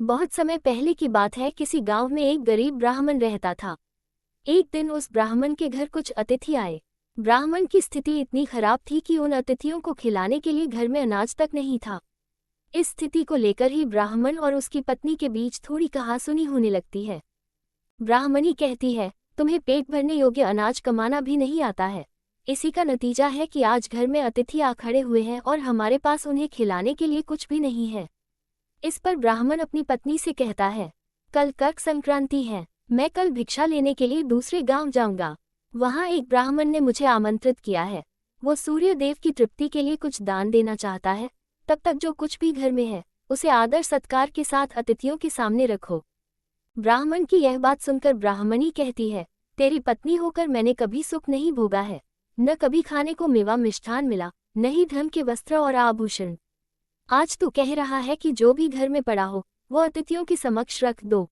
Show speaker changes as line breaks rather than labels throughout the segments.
बहुत समय पहले की बात है। किसी गांव में एक गरीब ब्राह्मण रहता था। एक दिन उस ब्राह्मण के घर कुछ अतिथि आए। ब्राह्मण की स्थिति इतनी खराब थी कि उन अतिथियों को खिलाने के लिए घर में अनाज तक नहीं था। इस स्थिति को लेकर ही ब्राह्मण और उसकी पत्नी के बीच थोड़ी कहासुनी होने लगती है। ब्राह्मणी कहती है, तुम्हें पेट भरने योग्य अनाज कमाना भी नहीं आता है। इसी का नतीजा है कि आज घर में अतिथि आ खड़े हुए हैं और हमारे पास उन्हें खिलाने के लिए कुछ भी नहीं है। इस पर ब्राह्मण अपनी पत्नी से कहता है, कल कर्क संक्रांति है, मैं कल भिक्षा लेने के लिए दूसरे गांव जाऊंगा। वहां एक ब्राह्मण ने मुझे आमंत्रित किया है। वो सूर्य देव की तृप्ति के लिए कुछ दान देना चाहता है। तब तक जो कुछ भी घर में है उसे आदर सत्कार के साथ अतिथियों के सामने रखो। ब्राह्मण की यह बात सुनकर ब्राह्मणी कहती है, तेरी पत्नी होकर मैंने कभी सुख नहीं भोगा है। न कभी खाने को मेवा मिष्ठान मिला, न ही धन के वस्त्र और आभूषण। आज तू कह रहा है कि जो भी घर में पड़ा हो वो अतिथियों के समक्ष रख दो।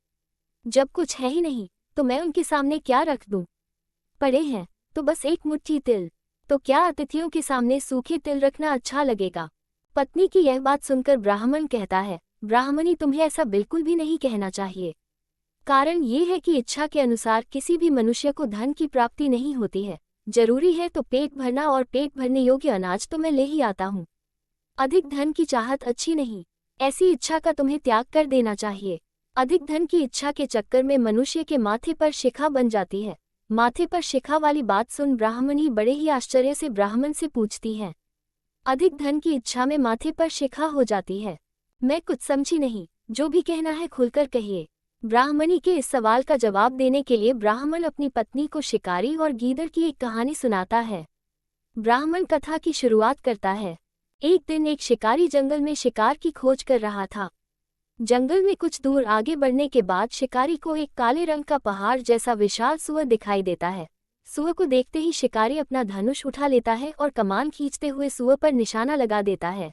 जब कुछ है ही नहीं तो मैं उनके सामने क्या रख दूं? पड़े हैं तो बस एक मुट्ठी तिल, तो क्या अतिथियों के सामने सूखे तिल रखना अच्छा लगेगा? पत्नी की यह बात सुनकर ब्राह्मण कहता है, ब्राह्मणी, तुम्हें ऐसा बिल्कुल भी नहीं कहना चाहिए। कारण ये है कि इच्छा के अनुसार किसी भी मनुष्य को धन की प्राप्ति नहीं होती है। जरूरी है तो पेट भरना, और पेट भरने योग्य अनाज तो मैं ले ही आता हूँ। अधिक धन की चाहत अच्छी नहीं। ऐसी इच्छा का तुम्हें त्याग कर देना चाहिए। अधिक धन की इच्छा के चक्कर में मनुष्य के माथे पर शिखा बन जाती है। माथे पर शिखा वाली बात सुन ब्राह्मणी बड़े ही आश्चर्य से ब्राह्मण से पूछती है, अधिक धन की इच्छा में माथे पर शिखा हो जाती है? मैं कुछ समझी नहीं, जो भी कहना है खुलकर कहिए। ब्राह्मणी के इस सवाल का जवाब देने के लिए ब्राह्मण अपनी पत्नी को शिकारी और गीदड़ की एक कहानी सुनाता है। ब्राह्मण कथा की शुरुआत करता है। एक दिन एक शिकारी जंगल में शिकार की खोज कर रहा था। जंगल में कुछ दूर आगे बढ़ने के बाद शिकारी को एक काले रंग का पहाड़ जैसा विशाल सूअर दिखाई देता है। सूअर को देखते ही शिकारी अपना धनुष उठा लेता है और कमान खींचते हुए सूअर पर निशाना लगा देता है।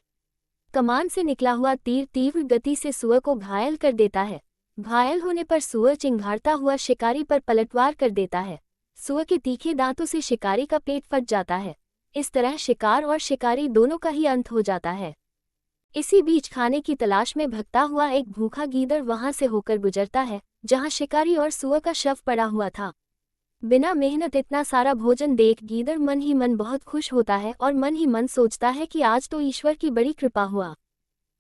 कमान से निकला हुआ तीर तीव्र गति से सूअर को घायल कर देता है। घायल होने पर सूअर चिंघाड़ता हुआ शिकारी पर पलटवार कर देता है। सूअर के तीखे दांतों से शिकारी का पेट फट जाता है। इस तरह शिकार और शिकारी दोनों का ही अंत हो जाता है। इसी बीच खाने की तलाश में भटकता हुआ एक भूखा गीदड़ वहां से होकर गुजरता है, जहां शिकारी और सूअर का शव पड़ा हुआ था। बिना मेहनत इतना सारा भोजन देख गीदड़ मन ही मन बहुत खुश होता है और मन ही मन सोचता है कि आज तो ईश्वर की बड़ी कृपा हुआ,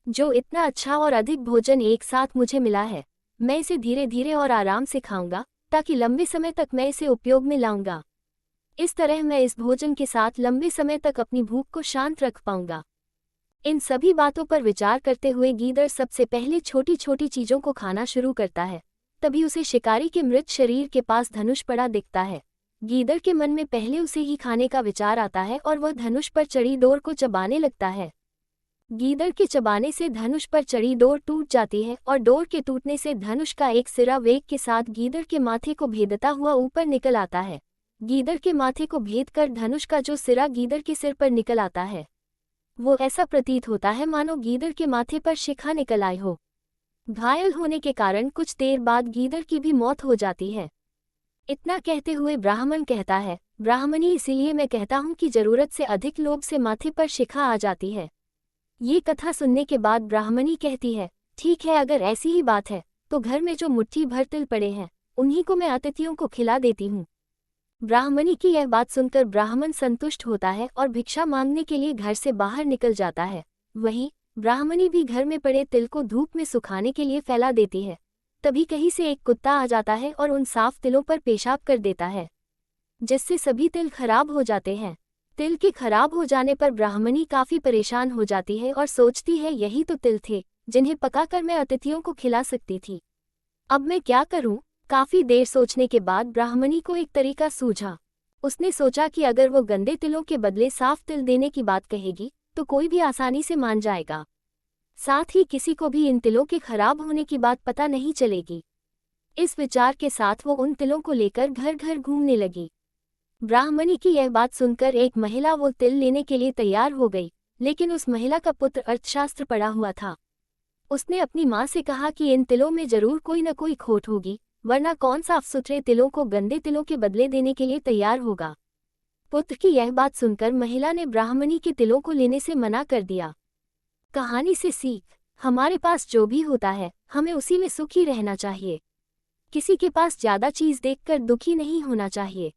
जो इतना अच्छा और अधिक भोजन एक साथ मुझे मिला है। मैं इसे धीरे धीरे और आराम से खाऊंगा, ताकि लंबे समय तक मैं इसे उपयोग में लाऊंगा। इस तरह मैं इस भोजन के साथ लंबे समय तक अपनी भूख को शांत रख पाऊंगा। इन सभी बातों पर विचार करते हुए गीदड़ सबसे पहले छोटी छोटी चीजों को खाना शुरू करता है। तभी उसे शिकारी के मृत शरीर के पास धनुष पड़ा दिखता है। गीदड़ के मन में पहले उसे ही खाने का विचार आता है और वह धनुष पर चढ़ी डोर को चबाने लगता है। गीदड़ के चबाने से धनुष पर चढ़ी डोर टूट जाती है और डोर के टूटने से धनुष का एक सिरा वेग के साथ गीदड़ के माथे को भेदता हुआ ऊपर निकल आता है। गीदड़ के माथे को भेद कर धनुष का जो सिरा गीदड़ के सिर पर निकल आता है, वो ऐसा प्रतीत होता है मानो गीदड़ के माथे पर शिखा निकल आई हो। घायल होने के कारण कुछ देर बाद गीदड़ की भी मौत हो जाती है। इतना कहते हुए ब्राह्मण कहता है, ब्राह्मणी, इसीलिए मैं कहता हूँ कि जरूरत से अधिक लोभ से माथे पर शिखा आ जाती है। ये कथा सुनने के बाद ब्राह्मणी कहती है, ठीक है, अगर ऐसी ही बात है तो घर में जो मुट्ठी भर तिल पड़े हैं उन्हीं को मैं अतिथियों को खिला देती हूँ। ब्राह्मणी की यह बात सुनकर ब्राह्मण संतुष्ट होता है और भिक्षा मांगने के लिए घर से बाहर निकल जाता है। वहीं ब्राह्मणी भी घर में पड़े तिल को धूप में सुखाने के लिए फैला देती है। तभी कहीं से एक कुत्ता आ जाता है और उन साफ तिलों पर पेशाब कर देता है, जिससे सभी तिल खराब हो जाते हैं। तिल के खराब हो जाने पर ब्राह्मणी काफी परेशान हो जाती है और सोचती है, यही तो तिल थे जिन्हें पकाकर मैं अतिथियों को खिला सकती थी। अब मैं क्या करूं? काफी देर सोचने के बाद ब्राह्मणी को एक तरीका सूझा। उसने सोचा कि अगर वो गंदे तिलों के बदले साफ तिल देने की बात कहेगी तो कोई भी आसानी से मान जाएगा। साथ ही किसी को भी इन तिलों के खराब होने की बात पता नहीं चलेगी। इस विचार के साथ वो उन तिलों को लेकर घर घर घूमने लगी। ब्राह्मणी की यह बात सुनकर एक महिला वो तिल लेने के लिए तैयार हो गई, लेकिन उस महिला का पुत्र अर्थशास्त्र पढ़ा हुआ था। उसने अपनी माँ से कहा कि इन तिलों में जरूर कोई न कोई खोट होगी, वरना कौन साफ सुथरे तिलों को गंदे तिलों के बदले देने के लिए तैयार होगा। पुत्र की यह बात सुनकर महिला ने ब्राह्मणी के तिलों को लेने से मना कर दिया। कहानी से सीख, हमारे पास जो भी होता है हमें उसी में सुखी रहना चाहिए। किसी के पास ज्यादा चीज देखकर दुखी नहीं होना चाहिए।